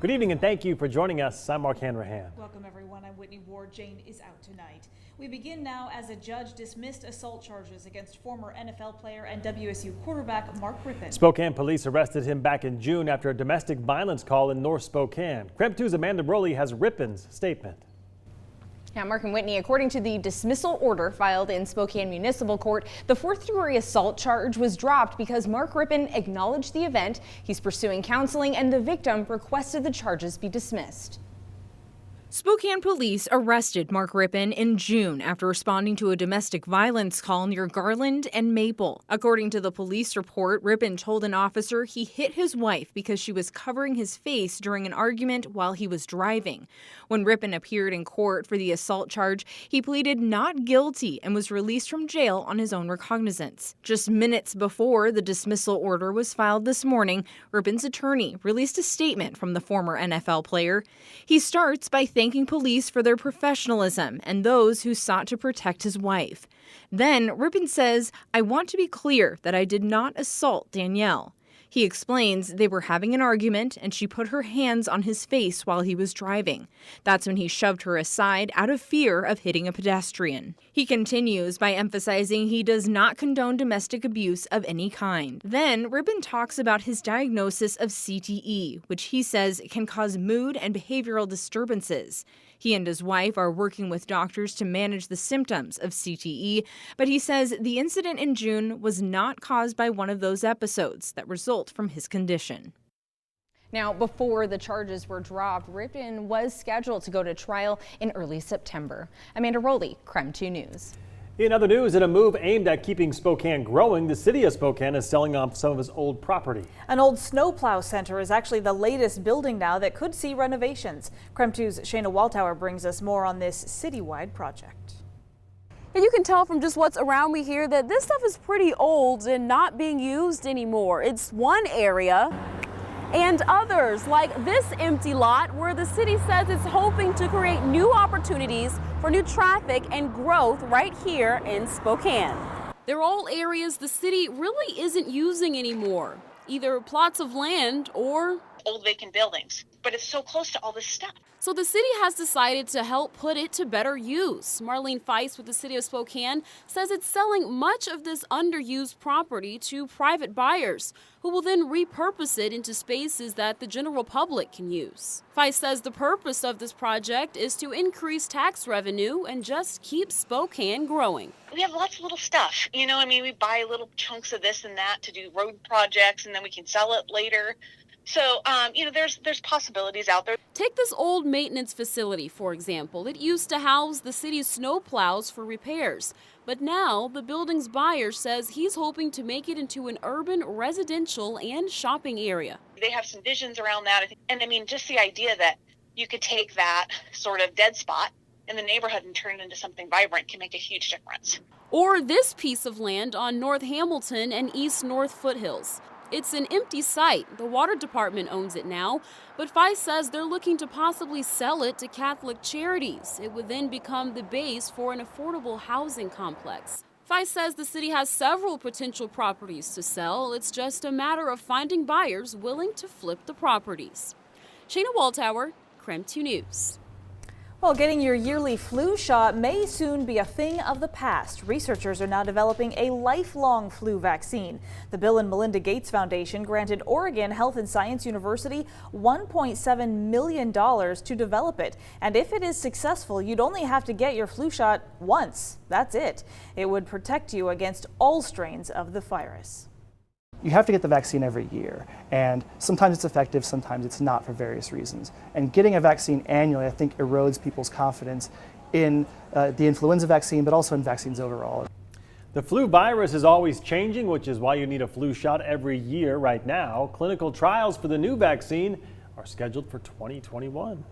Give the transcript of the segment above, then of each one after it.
Good evening and thank you for joining us. I'm Mark Hanrahan. Welcome everyone. I'm Whitney Ward. Jane is out tonight. We begin now as a judge dismissed assault charges against former NFL player and WSU quarterback Mark Rippon. Spokane police arrested him back in June after a domestic violence call in North Spokane. KREM 2's Amanda Broley has Rippon's statement. Yeah, Mark and Whitney, according to the dismissal order filed in Spokane Municipal Court, the fourth-degree assault charge was dropped because Mark Rippon acknowledged the event. He's pursuing counseling and the victim requested the charges be dismissed. Spokane police arrested Mark Rippon in June after responding to a domestic violence call near Garland and Maple. According to the police report, Rippon told an officer he hit his wife because she was covering his face during an argument while he was driving. When Rippon appeared in court for the assault charge, he pleaded not guilty and was released from jail on his own recognizance. Just minutes before the dismissal order was filed this morning, Rippon's attorney released a statement from the former NFL player. He starts by thanking police for their professionalism and those who sought to protect his wife. Then Rippon says, "I want to be clear that I did not assault Danielle." He explains they were having an argument and she put her hands on his face while he was driving. That's when he shoved her aside out of fear of hitting a pedestrian. He continues by emphasizing he does not condone domestic abuse of any kind. Then Rippon talks about his diagnosis of CTE, which he says can cause mood and behavioral disturbances. He and his wife are working with doctors to manage the symptoms of CTE, but he says the incident in June was not caused by one of those episodes that result from his condition. Now, before the charges were dropped, Rippon was scheduled to go to trial in early September. Amanda Broley, KREM 2 News. In other news, in a move aimed at keeping Spokane growing, the city of Spokane is selling off some of its old property. An old snowplow center is actually the latest building now that could see renovations. KREM 2's Shayna Waltauer brings us more on this citywide project. And you can tell from just what's around me here that this stuff is pretty old and not being used anymore. It's one area and others like this empty lot where the city says it's hoping to create new opportunities for new traffic and growth right here in Spokane. They're all areas the city really isn't using anymore, either plots of land or old vacant buildings, but it's so close to all this stuff. So the city has decided to help put it to better use. Marlene Feist with the city of Spokane says it's selling much of this underused property to private buyers who will then repurpose it into spaces that the general public can use. Feist says the purpose of this project is to increase tax revenue and just keep Spokane growing. We have lots of little stuff, we buy little chunks of this and that to do road projects and then we can sell it later. So, there's possibilities out there. Take this old maintenance facility, for example. It used to house the city's snow plows for repairs. But now the building's buyer says he's hoping to make it into an urban residential and shopping area. They have some visions around that. And just the idea that you could take that sort of dead spot in the neighborhood and turn it into something vibrant can make a huge difference. Or this piece of land on North Hamilton and East North Foothills. It's an empty site. The water department owns it now, but Feist says they're looking to possibly sell it to Catholic charities. It would then become the base for an affordable housing complex. Feist says the city has several potential properties to sell. It's just a matter of finding buyers willing to flip the properties. Shayna Waltauer, KREM 2 News. Well, getting your yearly flu shot may soon be a thing of the past. Researchers are now developing a lifelong flu vaccine. The Bill and Melinda Gates Foundation granted Oregon Health and Science University $1.7 million to develop it. And if it is successful, you'd only have to get your flu shot once. That's it. It would protect you against all strains of the virus. You have to get the vaccine every year, and sometimes it's effective, sometimes it's not for various reasons. And getting a vaccine annually, I think, erodes people's confidence in the influenza vaccine, but also in vaccines overall. The flu virus is always changing, which is why you need a flu shot every year right now. Clinical trials for the new vaccine are scheduled for 2021.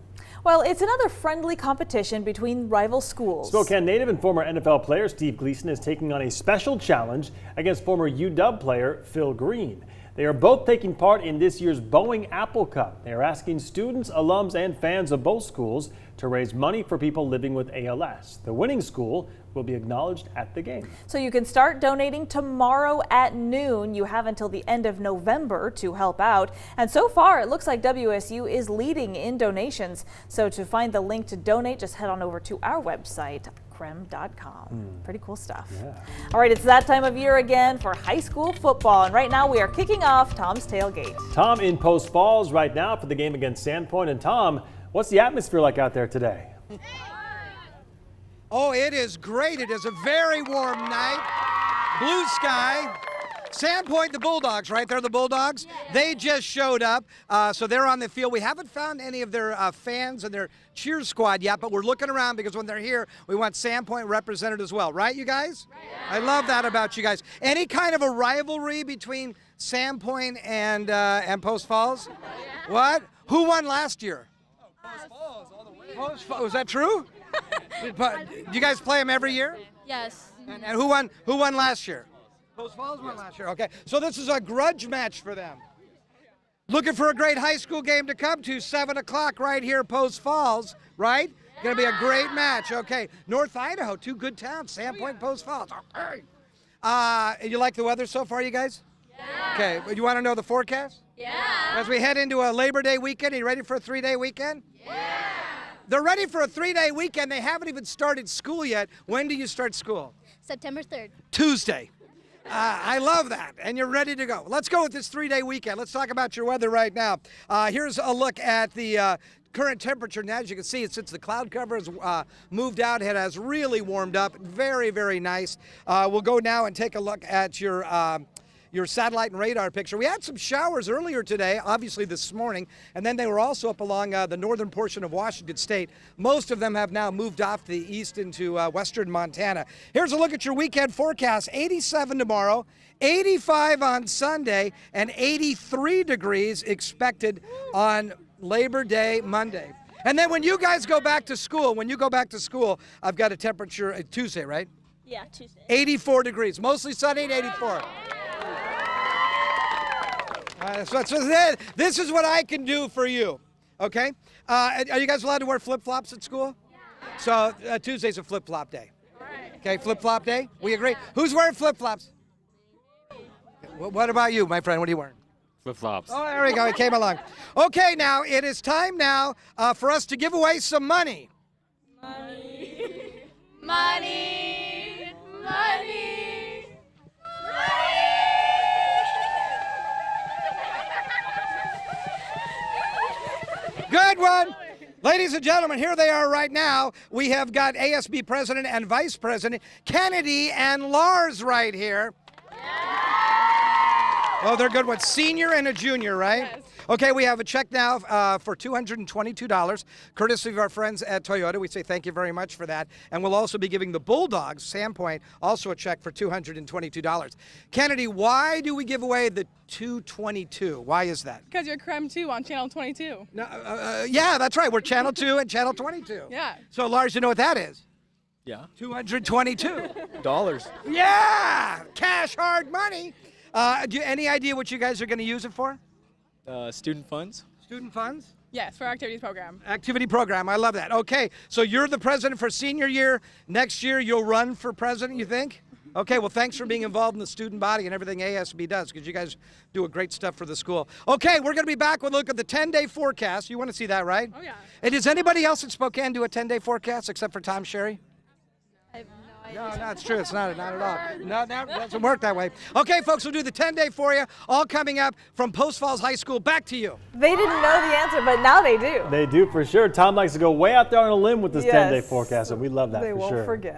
Well, it's another friendly competition between rival schools. Spokane native and former NFL player Steve Gleason is taking on a special challenge against former UW player Phil Green. They are both taking part in this year's Boeing Apple Cup. They are asking students, alums, and fans of both schools to raise money for people living with ALS. The winning school will be acknowledged at the game. So you can start donating tomorrow at noon. You have until the end of November to help out. And so far, it looks like WSU is leading in donations. So to find the link to donate, just head on over to our website, KREM.com. Pretty cool stuff. Yeah. All right, it's that time of year again for high school football. And right now we are kicking off Tom's Tailgate. Tom in Post Falls right now for the game against Sandpoint. And Tom, what's the atmosphere like out there today? Oh, it is great. It is a very warm night. Blue sky. Sandpoint, the Bulldogs, right? They're the Bulldogs. Yeah. They just showed up, so they're on the field. We haven't found any of their fans and their cheer squad yet, but we're looking around because when they're here, we want Sandpoint represented as well. Right, you guys? Yeah. I love that about you guys. Any kind of a rivalry between Sandpoint and Post Falls? Yeah. What? Who won last year? Post Falls, all the way. Post Falls. Was that true? But you guys play them every year? Yes. And who won? Who won last year? Post Falls won last year. Okay, so this is a grudge match for them. Looking for a great high school game to come to, 7 o'clock right here, Post Falls. Right? Going to be a great match. Okay, North Idaho, two good towns, Sandpoint, Post Falls. Okay. You like the weather so far, you guys? Yeah. Okay. You want to know the forecast? Yeah. As we head into a Labor Day weekend, are you ready for a 3-day weekend? Yeah. They're ready for a 3-day weekend. They haven't even started school yet. When do you start school? September 3rd. Tuesday. I love that. And you're ready to go. Let's go with this 3-day weekend. Let's talk about your weather right now. Here's a look at the current temperature. And as you can see, since the cloud cover has moved out, it has really warmed up. Very, very nice. We'll go now and take a look at your satellite and radar picture. We had some showers earlier today, obviously this morning, and then they were also up along the northern portion of Washington State. Most of them have now moved off the east into western Montana. Here's a look at your weekend forecast. 87 tomorrow, 85 on Sunday, and 83 degrees expected on Labor Day Monday. And then when you guys go back to school, I've got a temperature Tuesday, right? Yeah, Tuesday. 84 degrees, mostly sunny at 84. So this is what I can do for you, okay? Are you guys allowed to wear flip-flops at school? Yeah. So Tuesday's a flip-flop day. Okay, flip-flop day? We agree? Who's wearing flip-flops? What about you, my friend? What are you wearing? Flip-flops. Oh, there we go. It came along. Okay, now, it is time now for us to give away some money. Money. Money. Money. Good one. Ladies and gentlemen, here they are right now. We have got ASB President and Vice President Kennedy and Lars right here. Oh, they're good ones. Senior and a junior, right? Yes. Okay, we have a check now for $222, courtesy of our friends at Toyota. We say thank you very much for that. And we'll also be giving the Bulldogs, Sandpoint, also a check for $222. Kennedy, why do we give away the $222? Why is that? Because you're KREM 2 on Channel 22. No, yeah, that's right. We're Channel 2 and Channel 22. Yeah. So, Lars, you know what that is? Yeah. $222. Yeah! Cash, hard money. Any idea what you guys are going to use it for? Student funds. Student funds? Yes, for our activities program. Activity program. I love that. Okay, so you're the president for senior year. Next year, you'll run for president, you think? Okay, well, thanks for being involved in the student body and everything ASB does, because you guys do a great stuff for the school. Okay, we're going to be back with a look at the 10-day forecast. You want to see that, right? Oh, yeah. And does anybody else in Spokane do a 10-day forecast except for Tom Sherry? I have no idea. No, it's true. It's not at all. No, that doesn't work that way. Okay, folks, we'll do the 10-day for you. All coming up from Post Falls High School. Back to you. They didn't know the answer, but now they do. They do for sure. Tom likes to go way out there on a limb with this Yes. 10-day forecast, and we love that They for won't sure. forget.